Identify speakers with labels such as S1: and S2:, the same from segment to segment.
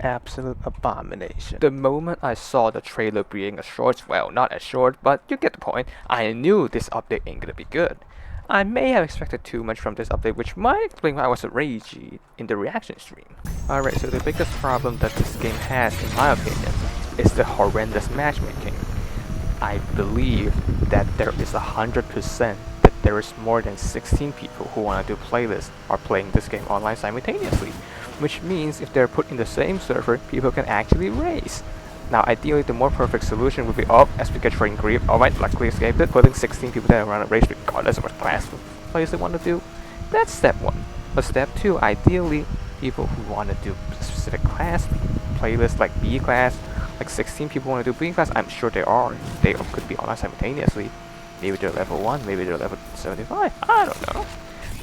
S1: absolute abomination. The moment I saw the trailer being a short, well, not as short, but you get the point, I knew this update ain't gonna be good. I may have expected too much from this update, which might explain why I was ragey in the reaction stream. Alright, so the biggest problem that this game has, in my opinion, is the horrendous matchmaking. I believe that there is 100% that there is more than 16 people who want to do playlists are playing this game online simultaneously, which means if they're put in the same server, people can actually race. Now ideally the more perfect solution would be, as we get train creep, alright, luckily escaped it, putting 16 people that run a race regardless of what class plays they want to do. That's step 1. But step 2, ideally, people who want to do a specific class playlists like B class, like 16 people want to do B class, I'm sure they are. They could be online simultaneously. Maybe they're level 1, maybe they're level 75, I don't know.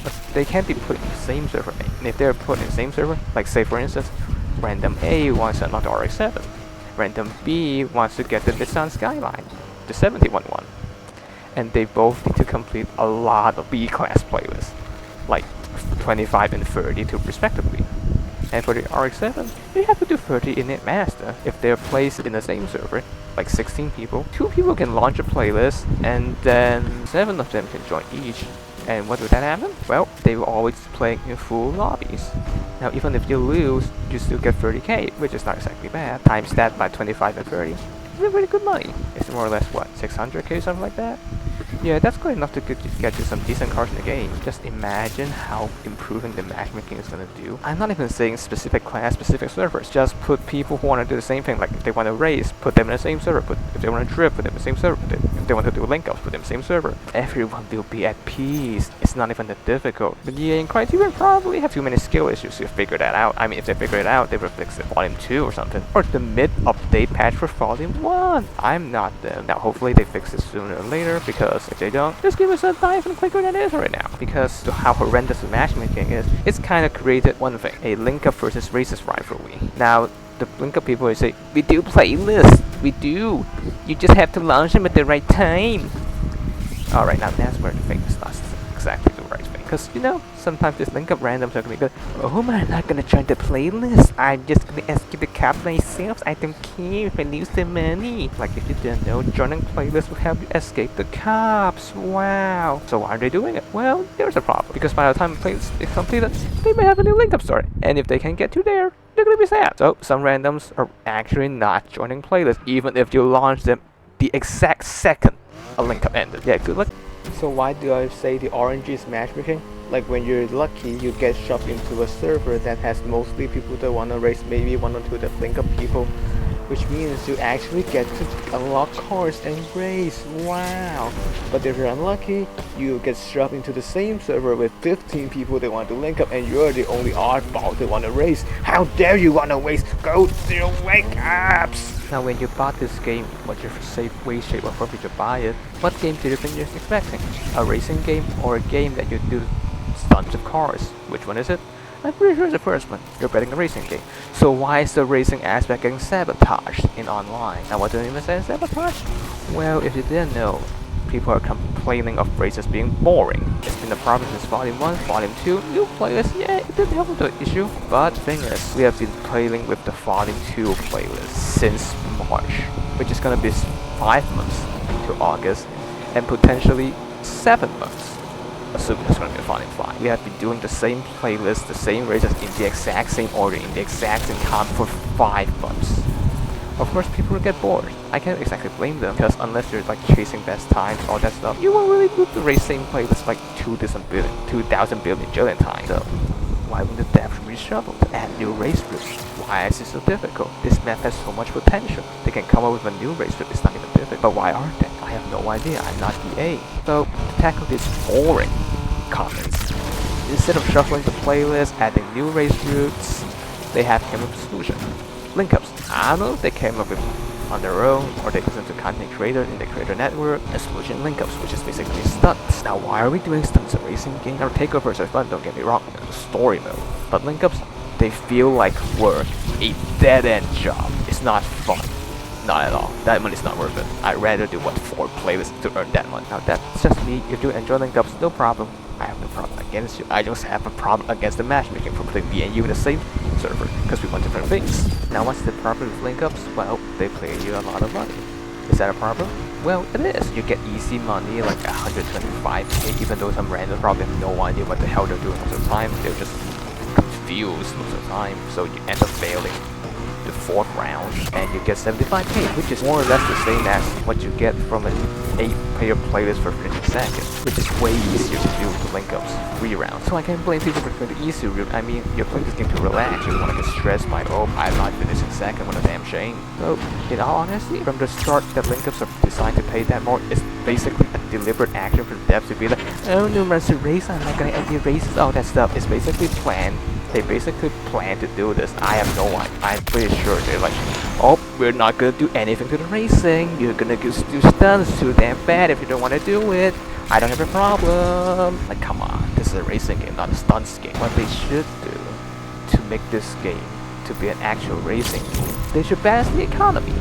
S1: But they can't be put in the same server. And if they're put in the same server, like say for instance, random A wants to unlock the RX-7. Random B wants to get the Nissan Skyline, the 71 and they both need to complete a lot of B-class playlists, like 25 and 32 respectively. And for the RX-7, they have to do 30 in it master. If they're placed in the same server, like 16 people, 2 people can launch a playlist, and then 7 of them can join each. And what would that happen? Well, they will always play in full lobbies. Now even if you lose, you still get 30k, which is not exactly bad. Times that by 25 and 30. It's really good money. It's more or less what, 600k, something like that? Yeah, that's good enough to get you some decent cars in the game. Just imagine how improving the matchmaking is gonna do. I'm not even saying specific class, specific servers. Just put people who want to do the same thing. Like if they want to race, put them in the same server. If they want to drift, put them in the same server. If they want to do linkups, put them in the same server. Everyone will be at peace. It's not even that difficult. But yeah, in Criterion probably have too many skill issues to figure that out. I mean, if they figure it out, they will fix it Volume 2 or something. Or the mid-update patch for Volume 1. I'm not them. Now, hopefully they fix this sooner or later, because if they don't, this game is not even quicker than it is right now. Because how horrendous the matchmaking is, it's kind of created one thing, a linkup versus racist rivalry. Now, the linkup people will say, we do playlists, we do. You just have to launch them at the right time. Alright, now that's where the thing starts exactly the right thing. Because, you know, sometimes this linkup randoms are gonna be good. Oh, I'm not gonna join the playlist. I'm just gonna escape the cap myself. I don't care if I lose the money. Like, if you didn't know, joining playlists will help you escape the cops. Wow. So why are they doing it? Well, there's a problem. Because by the time the playlist is completed, they may have a new linkup story. And if they can get you there, they're gonna be sad. So some randoms are actually not joining playlists, even if you launch them the exact second a linkup ended. Yeah, good luck. So why do I say the orange is matchmaking? Like when you're lucky, you get shoved into a server that has mostly people that wanna race, maybe 1 or 2 that linkup people, which means you actually get to unlock cars and race. Wow. But if you're unlucky, you get shoved into the same server with 15 people that want to link up, and you're the only oddball that want to race. How dare you want to race? Go to your wake ups! Now when you bought this game, what's your safe way, shape, or form to buy it? What game did you think you're expecting? A racing game or a game that you do stunts of cars? Which one is it? I'm pretty sure it's the first one. You're betting a racing game. So why is the racing aspect getting sabotaged in online? Now what do you even say sabotage? Well, if you didn't know, people are complaining of races being boring. It's been a problem since Volume 1, Volume 2, new playlist, yeah, it didn't help with the issue. But the thing is, we have been playing with the Volume 2 playlist since March, which is gonna be 5 months to August, and potentially 7 months. Assuming it's going to be Volume 5. We have been doing the same playlist, the same races in the exact same order, in the exact same time for 5 months. Of course, people will get bored. I can't exactly blame them, because unless you're like chasing best times, all that stuff, you won't really do the race same playlist like 2,000 billion trillion times. So, why wouldn't the devs reshuffle to add new race routes? Why is it so difficult? This map has so much potential. They can come up with a new race route, it's not even difficult. But why aren't they? I have no idea, I'm not EA. So, to tackle these boring comments, instead of shuffling the playlist, adding new race routes, they have come up with a solution. Linkups. I don't know if they came up with on their own, or they listen to content creators in the creator network. A solution linkups, which is basically stunts. Now why are we doing stunts in racing game? Now takeovers are fun, don't get me wrong, in the story mode. But linkups, they feel like work, a dead-end job. It's not fun. Not at all. That money's not worth it. I'd rather do 4 playlists to earn that money. Now that's just me. If you enjoy linkups, no problem. I have no problem against you. I just have a problem against the matchmaking for putting me and you in the same server, because we want different things. Now what's the problem with linkups? Well, they pay you a lot of money. Is that a problem? Well, it is. You get easy money, like 125k, even though some random probably have no idea what the hell they're doing most of the time. They're just confused most of the time, so you end up failing the 4th round, and you get 75k, which is more or less the same as what you get from an 8-player playlist for 15 seconds, which is way easier to do with linkups 3 rounds. So I can't blame people for doing the easy route. I mean, you're playing this game to relax. You don't want to get stressed by, oh, I'm not finishing second, what a damn shame. So, in all honesty, from the start, that linkups are designed to pay that more. It's basically a deliberate action for the devs to be like, oh, no matter race, I'm not gonna end the races, all that stuff. It's basically planned. They basically plan to do this. I have no idea. I'm pretty sure they're like, oh, we're not gonna do anything to the racing. You're gonna do stunts too damn bad if you don't want to do it. I don't have a problem. Like, come on, this is a racing game, not a stunts game. What they should do to make this game to be an actual racing game, they should balance the economy.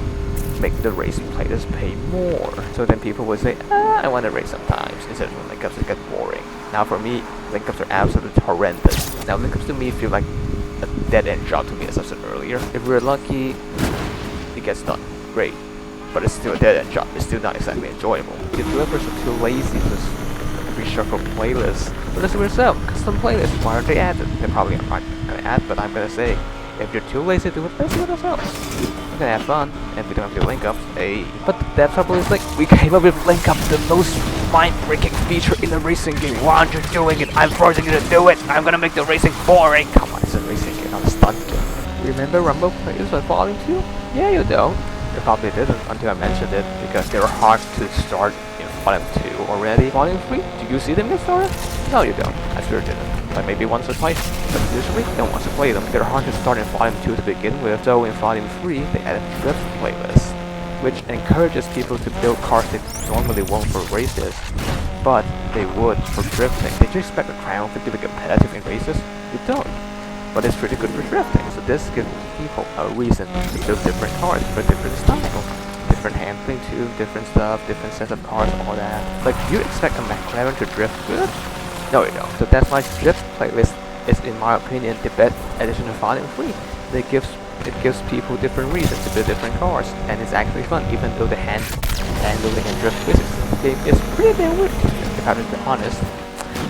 S1: Make the race players pay more. So then people would say, I want to race sometimes, instead of linkups that get boring. Now for me, linkups are absolutely horrendous. Now linkups to me feel like a dead-end job to me, as I said earlier. If we're lucky, it gets done. Great. But it's still a dead-end job. It's still not exactly enjoyable. The developers are too lazy to reshuffle playlists. But listen for yourself, custom playlists, why aren't they added? They probably aren't gonna add, but I'm gonna say, if you're too lazy to do it, let's do it ourselves. We're gonna have fun, and we don't have to link up. Hey. But that trouble is like, we came up with link up, the most mind-breaking feature in the racing game. Why aren't you doing it? I'm forcing you to do it. I'm gonna make the racing boring. Come on, it's a racing game, not a stunt game. Remember Rumble players on Volume 2? Yeah, you don't. You probably didn't until I mentioned it, because they were hard to start in Volume 2 already. Volume 3? Do you see them get started? No, you don't. I sure didn't. Like maybe once or twice, but usually no one wants to play them. They're hard to start in Volume 2 to begin with, so in Volume 3 they added drift playlists, which encourages people to build cars they normally won't for races, but they would for drifting. Did you expect the Crown to be competitive in races? You don't. But it's pretty good for drifting, so this gives people a reason to build different cars for different styles. Different handling too, different stuff, different sets of cars, all that. Like, you expect a McLaren to drift good? No, you don't. So that's why drift playlist is, in my opinion, the best addition to Volume 3. It gives people different reasons to build different cars, and it's actually fun, even though the handling and drift physics of the game is pretty damn weird, if I have to be honest.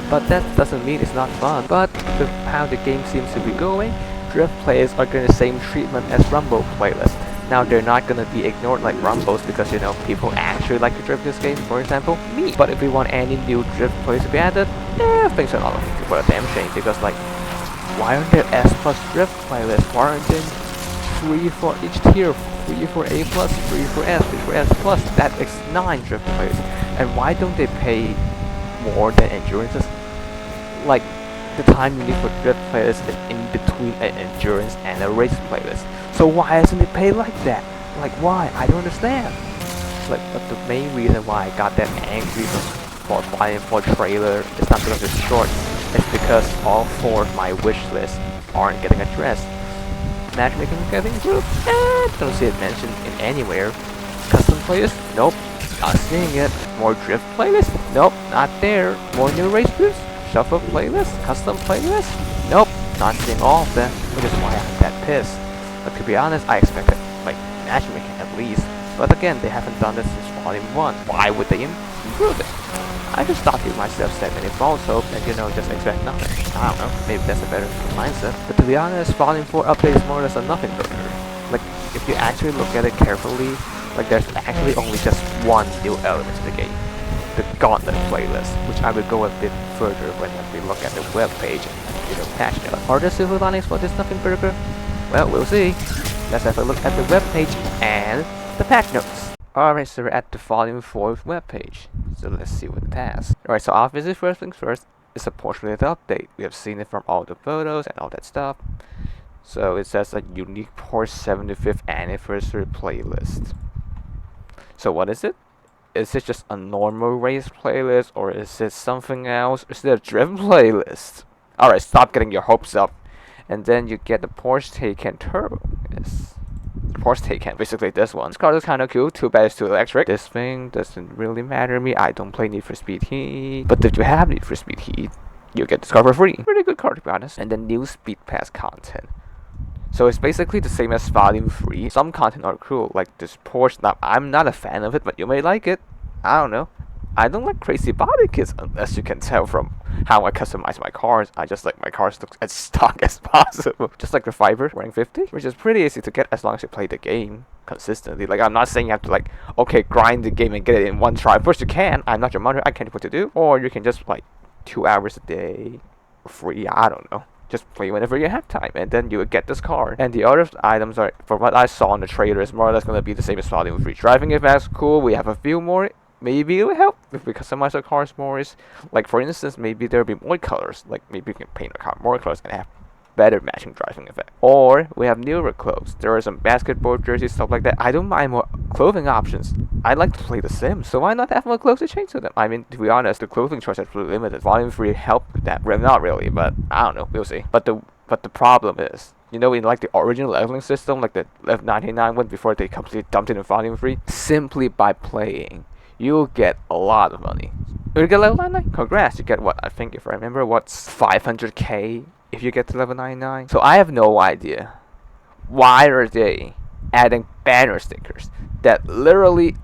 S1: But that doesn't mean it's not fun. But with how the game seems to be going, drift players are getting the same treatment as Rumble playlists. Now they're not gonna be ignored like Rumbles because, you know, people actually like to drift this game, for example, me. But if we want any new drift players to be added, things are not looking for a damn shame, because like, why aren't there S plus drift playlists? Why aren't there 3 for each tier? 3 for A plus, 3 for S, 3 for S plus, that makes 9 drift players. And why don't they pay more than endurances? Like, the time you need for drift playlists is in between an endurance and a race playlist. So why isn't it paid like that? Like, why? I don't understand. Like, but the main reason why I got that angry for Volume 4 trailer is not because it's short, it's because all 4 of my wish lists aren't getting addressed. Matchmaking getting improved? Don't see it mentioned in anywhere. Custom playlist? Nope, not seeing it. More drift playlist? Nope, not there. More new race groups? Shuffle playlist? Custom playlist? Nope, not seeing all of them, which is why I'm that pissed. But to be honest, I expected, like, matchmaking at least. But again, they haven't done this since Volume 1. Why would they improve it? I just thought to myself, set many false hope and, you know, just expect nothing. I don't know, maybe that's a better mindset. But to be honest, Volume 4 update is more or less a nothing burger. Like, if you actually look at it carefully, like, there's actually only just one new element to the game. The Gauntlet playlist, which I will go a bit further when we look at the webpage and, you know, patch notes. Are there silver linings for this nothing burger? Well, we'll see. Let's have a look at the webpage and the patch notes. Alright, so we're at the Volume 4 webpage. So let's see what it has. Alright, so obviously first things first, it's a Porsche-related update. We have seen it from all the photos and all that stuff. So it says a unique Porsche 75th anniversary playlist. So what is it? Is it just a normal race playlist, or is it something else? Is it a drift playlist? Alright, stop getting your hopes up. And then you get the Porsche Taycan Turbo. Yes. Porsche Taycan, basically this one. This car is kind of cool, too bad it's too electric. This thing doesn't really matter to me, I don't play Need for Speed Heat. But if you have Need for Speed Heat, you get this car for free. Pretty good car, to be honest. And then new Speed Pass content. So it's basically the same as Volume 3. Some content are cool, like this Porsche. Now, I'm not a fan of it, but you may like it. I don't know. I don't like crazy body kits, unless you can tell from how I customize my cars. I just like my cars look as stock as possible. Just like the Fiber rank 50, which is pretty easy to get as long as you play the game consistently. Like, I'm not saying you have to, like, okay, grind the game and get it in one try. First, you can. I'm not your mother. I can't tell what to do. Or you can just, like, 2 hours a day, free. I don't know. Just play whenever you have time, and then you will get this car. And the other items are, from what I saw in the trailer, is more or less going to be the same as Volume 3. Driving effects, cool. We have a few more. Maybe it will help if we customize our cars more. Like, for instance, maybe there'll be more colors. Like, maybe we can paint our car more colors and have better matching driving effect. Or we have newer clothes. There are some basketball jerseys, stuff like that. I don't mind more clothing options. I like to play The Sims, so why not have more clothes to change to them? I mean, to be honest, the clothing choice is really limited. Volume 3 helped with that. Well, not really, but I don't know. We'll see. But the problem is, you know, in like the original leveling system, like the Level 99 one before they completely dumped it in Volume 3, simply by playing, you'll get a lot of money. You get level 99? Congrats, you get what? I think, if I remember, what's 500k if you get to level 99? So I have no idea. Why are they adding banner stickers that literally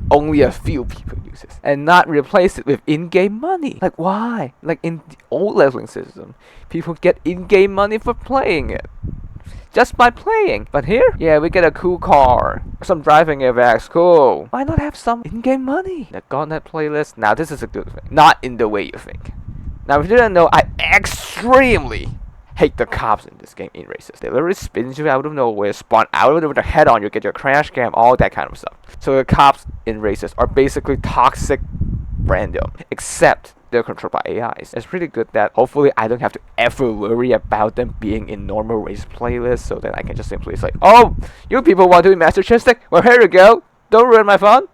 S1: only a few people use it, and not replace it with in-game money? Like, why? Like, in the old leveling system, people get in-game money for playing it. Just by playing. But here, yeah, we get a cool car, some driving effects, cool. Why not have some in-game money? The Gauntlet playlist. Now this is a good thing. Not in the way you think. Now, if you didn't know, I extremely hate the cops in this game in races. They literally spin you out of nowhere, spawn out of it with a head on you, get your crash cam, all that kind of stuff. So the cops in races are basically toxic random, except they're controlled by AIs. It's pretty good that hopefully I don't have to ever worry about them being in normal race playlists, so that I can just simply say, oh, you people want to be masochistic? Well, here you go. Don't ruin my fun.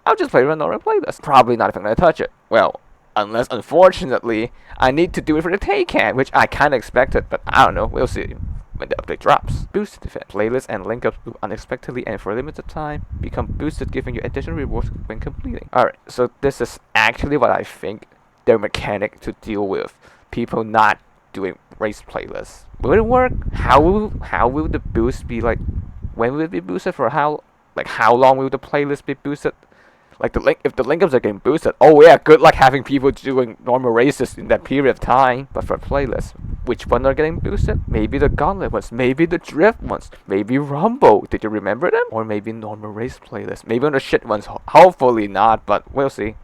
S1: I'll just play a normal playlist. Probably not if I'm gonna touch it. Well, unless, unfortunately, I need to do it for the Taycan, which I kinda expected, but I don't know. We'll see when the update drops. Boosted event. Playlists and linkups will unexpectedly and for a limited time become boosted, giving you additional rewards when completing. Alright, so this is actually what I think their mechanic to deal with people not doing race playlists. Will it work? How will the boost be? Like, when will it be boosted? For how long will the playlist be boosted? Like, if the linkups are getting boosted, oh yeah, good luck having people doing normal races in that period of time. But for playlists, which one are getting boosted? Maybe the Gauntlet ones, maybe the Drift ones, maybe Rumble. Did you remember them? Or maybe normal race playlists. Maybe on the shit ones. Hopefully not, but we'll see.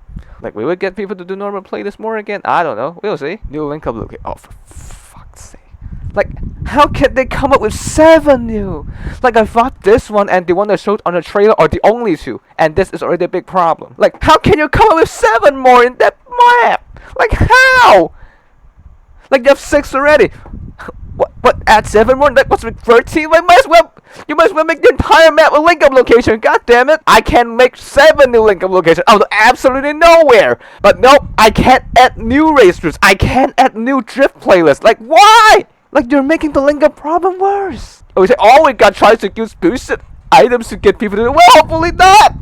S1: Like, will we get people to do normal playlists more again? I don't know. We'll see. New linkup look. Oh, for fuck's sake. Like, how can they come up with 7 new? Like, I thought this one and the one that showed on the trailer are the only 2, and this is already a big problem. Like, how can you come up with 7 more in that map? Like, how? Like, you have 6 already. What? Add 7 more? Like, what's with 13? Like, you might as well make the entire map a linkup location. God damn it! I can make 7 new linkup locations out of absolutely nowhere. But nope, I can't add new race routes. I can't add new drift playlists. Like, why? Like, you're making the linkup problem worse. We say, oh, we got tries to use boosted items to get people to do. Well, hopefully not.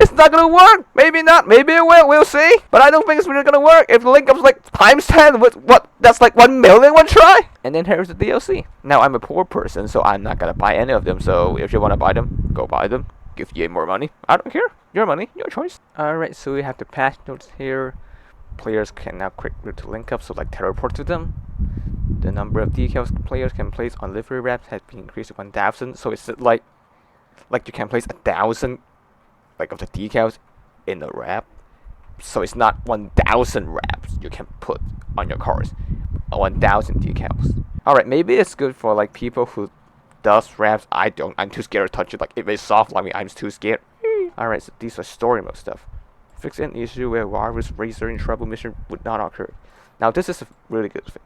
S1: It's not gonna work. Maybe not. Maybe it will. We'll see. But I don't think it's really gonna work. If the linkup's like times 10 with what? That's like 1 million one try. And then here's the DLC. Now, I'm a poor person, so I'm not gonna buy any of them. So if you wanna buy them, go buy them. Give EA more money. I don't care. Your money, your choice. Alright, so we have the patch notes here. Players can now quick route to link up, so like teleport to them. The number of decals players can place on livery wraps has been increased to 1,000. So it's like you can place 1,000 like of the decals in the wrap. So it's not 1,000 wraps you can put on your cars. 1,000 decals. Alright, maybe it's good for like people who does wraps. I don't. I'm too scared to touch it. Like, if it's soft like me, I'm too scared. Alright, so these are story mode stuff. Fix an issue where virus racer in trouble mission would not occur. Now this is a really good thing,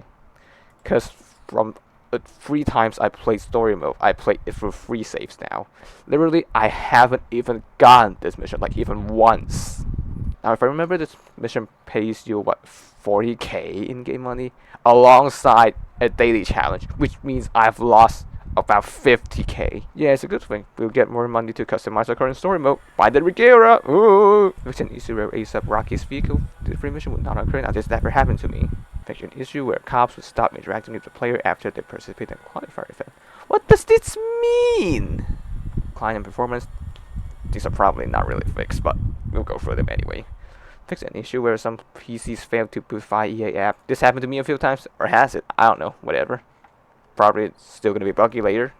S1: because from 3 times I played story mode, I played it through 3 saves now. Literally, I haven't even gotten this mission, like, even once. Now, if I remember, this mission pays you, what, 40k in-game money? Alongside a daily challenge, which means I've lost about 50k. Yeah, it's a good thing. We'll get more money to customize our current story mode. Buy the Rigera! Ooh! Fix an issue where ASAP Rocky's vehicle delivery mission would not occur. Now, this never happened to me. Fix an issue where cops would stop interacting with the player after they participate in a qualifier event. What does this mean? Client and performance, these are probably not really fixed, but we'll go through them anyway. Fix an issue where some PCs fail to boot via EA app. This happened to me a few times, or has it? I don't know, whatever. Probably it's still gonna be buggy later.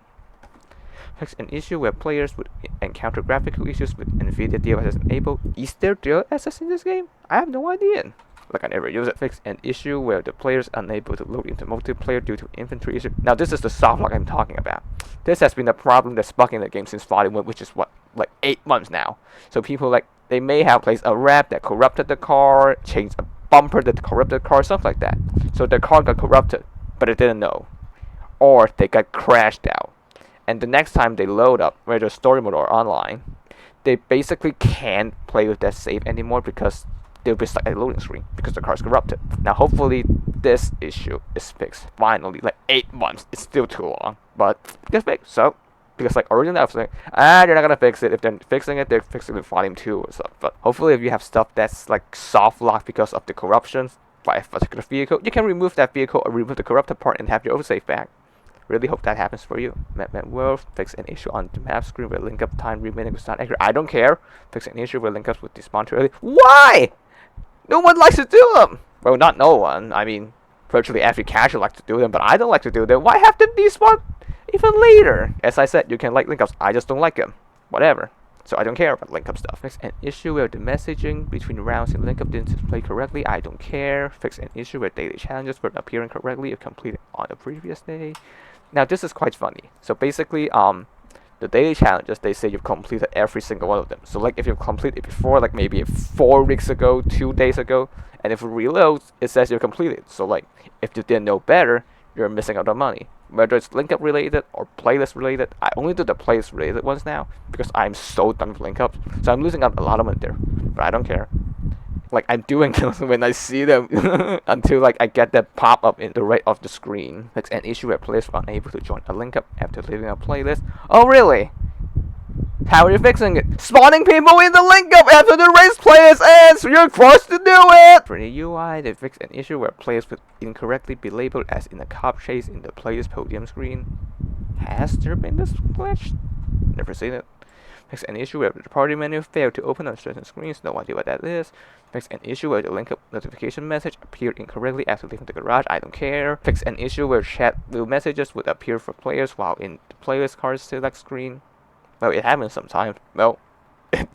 S1: Fix an issue where players would encounter graphical issues with NVIDIA DLSS enabled. Is there DLSS in this game? I have no idea. Like I never use it. Fix an issue where the players are unable to load into multiplayer due to inventory issue. Now this is the soft lock I'm talking about. This has been a problem that's bugging the game since Volume 1, which is what, like 8 months now. So people like, they may have placed a wrap that corrupted the car, changed a bumper that corrupted the car, stuff like that. So the car got corrupted, but it didn't know. Or they got crashed out. And the next time they load up, whether story mode or online, they basically can't play with that save anymore because they'll be stuck at the loading screen because the car's corrupted. Now hopefully this issue is fixed. Finally, like 8 months. It's still too long, but it's fixed. So, because like originally I was like, they're not gonna fix it. If they're fixing it, they're fixing it in Volume 2 or stuff. But hopefully if you have stuff that's like soft locked because of the corruptions by a particular vehicle, you can remove that vehicle or remove the corrupted part and have your autosave back. Really hope that happens for you. Map World, fix an issue on the map screen where link up time remaining was not accurate. I don't care. Fix an issue where link ups would despawn too early. Why? No one likes to do them. Well, not no one. I mean, virtually every casual likes to do them, but I don't like to do them. Why have them despawn even later? As I said, you can like link ups. I just don't like them. Whatever. So I don't care about link up stuff. Fix an issue where the messaging between rounds in link up didn't display correctly. I don't care. Fix an issue where daily challenges were appearing correctly if completed on the previous day. Now this is quite funny. So basically, the daily challenges, they say you've completed every single one of them. So like if you've completed it before, like maybe 4 weeks ago, 2 days ago, and if it reloads, it says you're completed. So like if you didn't know better, you're missing out on money. Whether it's link up related or playlist related, I only do the playlist related ones now because I'm so done with link ups. So I'm losing out a lot of money there, but I don't care. Like I'm doing those when I see them until like I get that pop up in the right of the screen. Fix an issue where players were unable to join a link up after leaving a playlist. Oh really? How are you fixing it? Spawning people in the link up after the race playlist ends! You're forced to do it! For the UI, they fixed an issue where players would incorrectly be labeled as in a cop chase in the playlist podium screen. Has there been this glitch? Never seen it. Fix an issue where the party menu failed to open on certain screens. No idea what that is. Fix an issue where the link up notification message appeared incorrectly after leaving the garage. I don't care. Fix an issue where chat blue messages would appear for players while in the playlist card select screen. Well, it happens sometimes. Well, it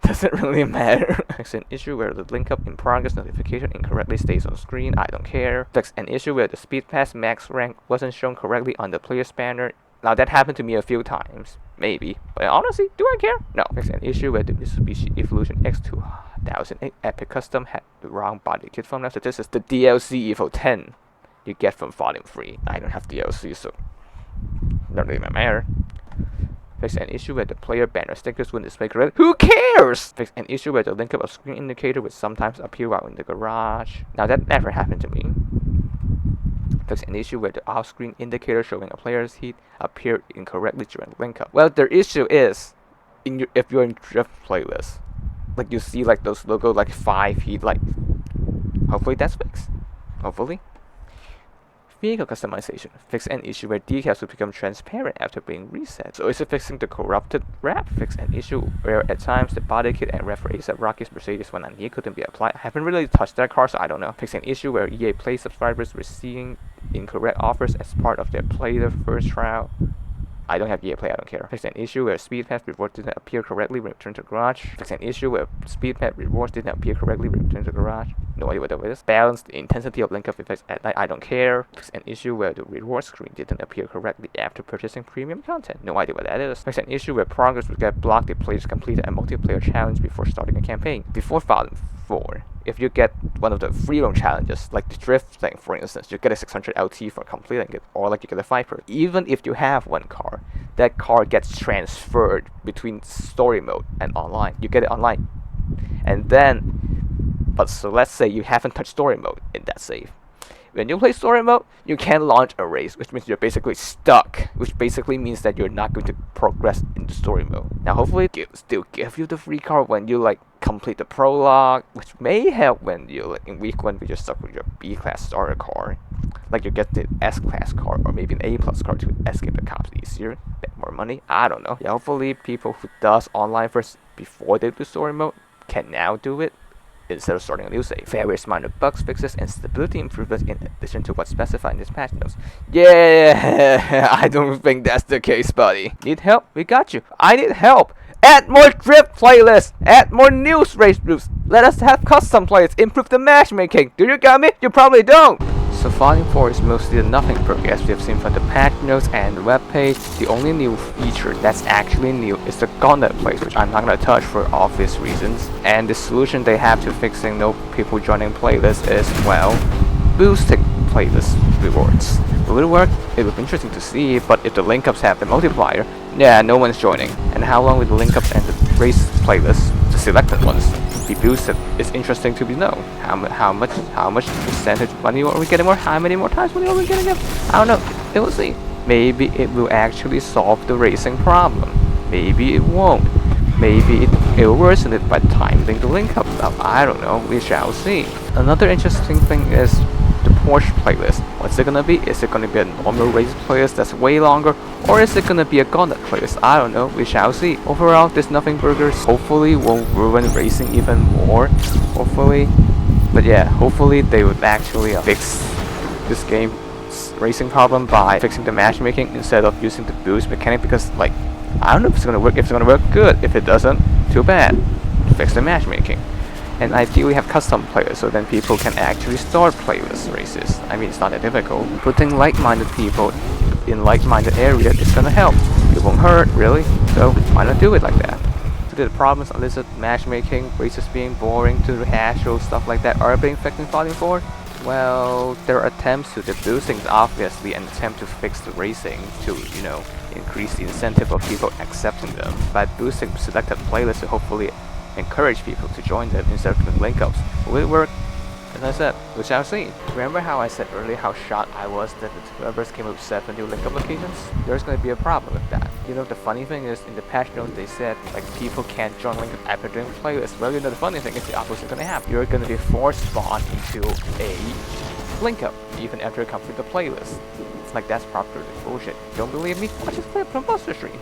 S1: doesn't really matter. Fix an issue where the link up in progress notification incorrectly stays on screen. I don't care. Fix an issue where the speed pass max rank wasn't shown correctly on the player's banner. Now that happened to me a few times, maybe, but honestly, do I care? No. Fix an issue where the Mitsubishi Evolution X2008 Epic Custom had the wrong body kit from that. So this is the DLC Evo 10 you get from Volume 3. I don't have DLC, so not really matter. Fix an issue where the player banner stickers wouldn't display correctly. Who cares? Fix an issue where the link up of screen indicator would sometimes appear while in the garage. Now that never happened to me. Fix an issue where the off-screen indicator showing a player's heat appeared incorrectly during link up. Well, their issue is if you're in drift playlist, like you see like those logo like 5 heat, like hopefully that's fixed. Hopefully. Vehicle customization. Fix an issue where decals will become transparent after being reset. So is it fixing the corrupted wrap? Fix an issue where at times the body kit and wrap for ASAP Rocky's Mercedes when near couldn't be applied. I haven't really touched that car, so I don't know. Fix an issue where EA Play subscribers were seeing incorrect offers as part of their Play the First trial. I don't have EA Play, I don't care. Fix an issue where Speed Pass rewards didn't appear correctly when returned to the garage. Fix an issue where Speed Pass rewards didn't appear correctly when returned to the garage. No idea what that is. Balance the intensity of link up effects at night. I don't care. Fix an issue where the reward screen didn't appear correctly after purchasing premium content. No idea what that is. Fix an issue where progress would get blocked if players completed a multiplayer challenge before starting a campaign. Before Volume 4, if you get one of the free roam challenges, like the drift thing for instance, you get a 600 LT for completing it, or like you get a Viper. Even if you have one car, that car gets transferred between story mode and online. You get it online. And then, but so let's say you haven't touched story mode in that save. When you play story mode, you can launch a race, which means you're basically stuck, which basically means that you're not going to progress into story mode. Now hopefully it still give you the free car when you like complete the prologue, which may help when you like in week 1 you're stuck with your B-class starter car. Like you get the S-class car or maybe an A-plus car to escape the cops easier, bit more money, I don't know. Yeah, hopefully people who does online first before they do story mode can now do it instead of starting a new save. Various minor bugs fixes and stability improvements in addition to what's specified in this patch notes. Yeah, I don't think that's the case, buddy. Need help? We got you. I need help. Add more drift playlists. Add more news race groups. Let us have custom playlists. Improve the matchmaking. Do you got me? You probably don't. So Volume 4 is mostly the nothing progress we have seen from the patch notes and the webpage. The only new feature that's actually new is the gauntlet place, which I'm not gonna touch for obvious reasons. And the solution they have to fixing no people joining playlists is, well, boosting playlist rewards. Will it work? It would be interesting to see, but if the linkups have the multiplier, yeah, no one's joining. And how long will the linkups and the race playlists, the selected ones, be boosted? It's interesting to be known. How much percentage money are we getting more? How many more times money are we getting? I don't know. We'll see. Maybe it will actually solve the racing problem. Maybe it won't. Maybe it will worsen it by timing the link up stuff. I don't know. We shall see. Another interesting thing is the Porsche playlist. What's it gonna be? Is it gonna be a normal race playlist that's way longer, or is it gonna be a gauntlet playlist? I don't know. We shall see. Overall, this nothing burgers hopefully won't ruin racing even more. Hopefully, but yeah, hopefully they would actually fix this game's racing problem by fixing the matchmaking instead of using the boost mechanic. Because like, I don't know if it's gonna work. If it's gonna work, good. If it doesn't, too bad. Fix the matchmaking. And ideally have custom players so then people can actually start playlist races. I mean, it's not that difficult. Putting like-minded people in like-minded area is gonna help. It won't hurt, really. So why not do it like that? So the problems illicit matchmaking, races being boring to rehash or stuff like that are being fixed in Volume 4? Well, there are attempts to the boosting obviously an attempt to fix the racing to, you know, increase the incentive of people accepting them by boosting selected playlists to hopefully encourage people to join them instead of doing linkups. Will it work? As I said, we shall see. Remember how I said earlier how shocked I was that the developers came up with 7 new linkup locations? There's going to be a problem with that. You know, the funny thing is, in the patch notes they said, like, people can't join linkup after doing playlists. Well, you know, the funny thing is the opposite is going to happen. You're going to be forced spawned into a linkup, even after you complete the playlist. It's like, that's proper bullshit. Don't believe me? Watch this clip from Buster Stream.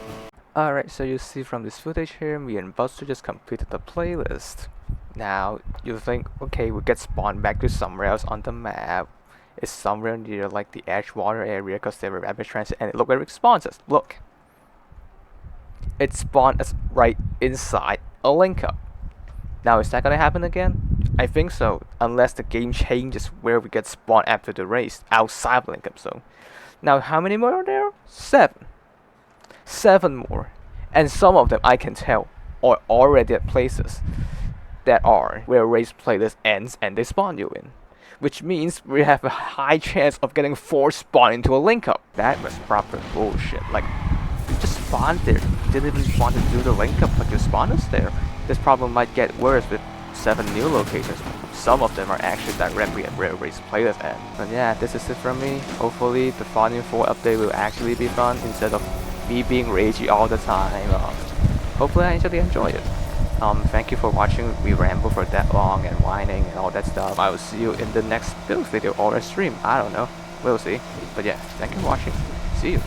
S1: Alright, so you see from this footage here, me and Buster just completed the playlist. Now, you think, okay, we get spawned back to somewhere else on the map. It's somewhere near like the Edgewater area because they were rapid transit, and look where it spawns us. Look. It spawned us right inside a link up. Now, is that gonna happen again? I think so, unless the game changes where we get spawned after the race, outside the link up zone. Now, how many more are there? 7. 7 more, and some of them I can tell are already at places that are where race playlist ends and they spawn you in, which means we have a high chance of getting forced spawned into a link up. That was proper bullshit. Like, you just spawned there, you didn't even want to do the link up, but you spawned us there. This problem might get worse with 7 new locations. Some of them are actually directly at where race playlist end. But yeah, this is it from me. Hopefully the Volume 4 update will actually be fun instead of me being ragey all the time. Hopefully I actually enjoy it. Thank you for watching me ramble for that long and whining and all that stuff. I will see you in the next build video or a stream. I don't know. We'll see. But yeah, thank you for watching. See you.